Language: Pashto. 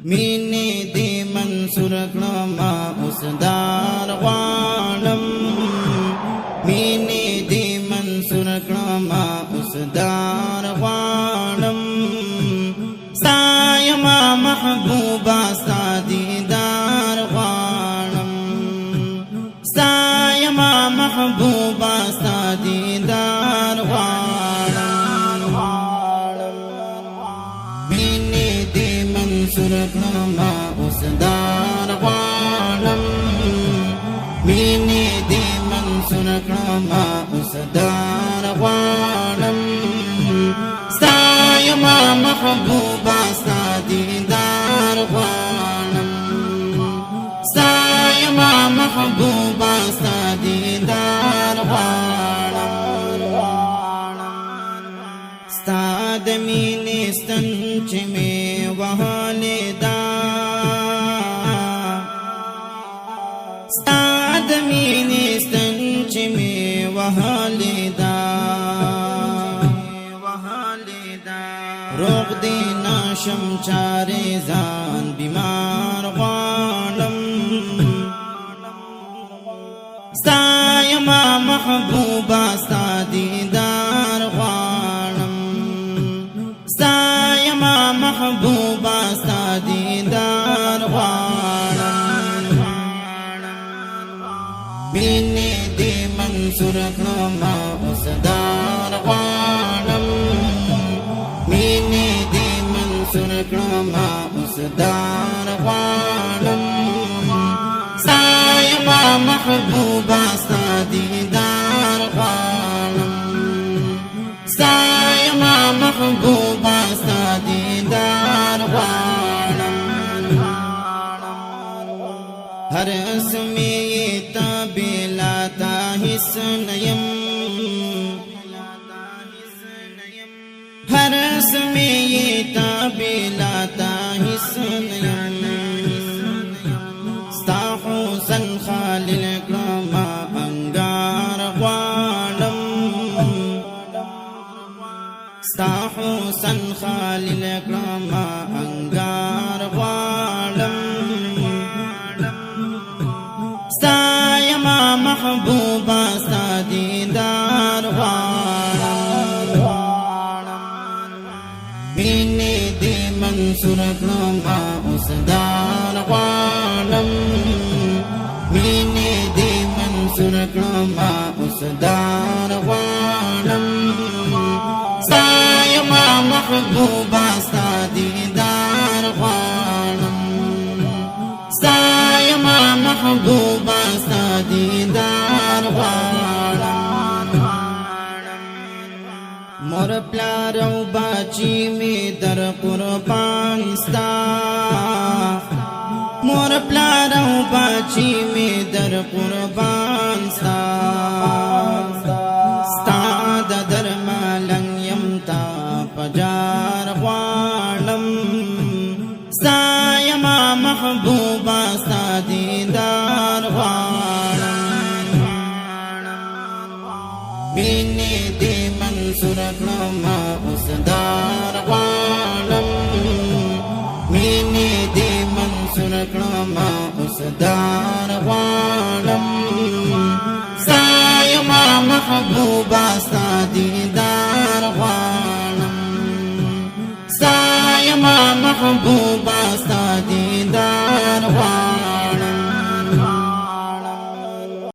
مینې دې منصور کړم ما اوسدار غواړم مینې دې منصور کړم ما اوسدار غواړم ستا یما محبوبا ستا دیدار غواړم ستا یما محبوبا ستا دیدار غواړم مینې دې منصور کړم ما اوسدار غواړم مینې دې منصور کړم ما اوسدار غواړم ستا یما محبوبا ستا دیدار غواړم ستا یما محبوبا ستا دیدار غواړم ستا د مینې ستن چې مې وهلې ده ستا د مینې ستن چې مې وهلې ده روغ دی ناشم چارې ځان بیمار غواړم ستا یما محبوبا ستا دیدار غواړم ستا یما محبوبا ستا دیدار غواړم مینې دې منصور کړم ما اوسدار غواړم مینې دې منصور کړم ما اوسدار غواړم ستا یما محبوبا ستا دیدار غواړم ستا یما محبوبا ستا دیدار غواړم هر اسمې ته بلا تا هیڅ نه یم هر اسمې ته بلا تا هیڅ نه یم ستا حسن خالل کړم ما انګار غواړم ستا حسن خالل کړم ما انګار غواړم ستا یما محبوبا ستا دیدار غواړم مینې دې منصور کړم ما اوسدار غواړم مینې دې منصور کړم ما اوسدار غواړم ستا یما محبوبا ستا دیدار غواړم ستا یما محبوبا ستا دیدار غواړم مور پلار او باچی می در قربان ستا مور پلار او باچی می در قربان ستا ستا د درملنګ یم تا پجار غواړم ستا یما محبوبا ستا دیدار غواړم مینې دې منصور کړم ما اوسدار غواړم مینې دې منصور کړم ما اوسدار غواړم ستا یما محبوبا ستا دیدار غواړم ستا یما محبوبا ستا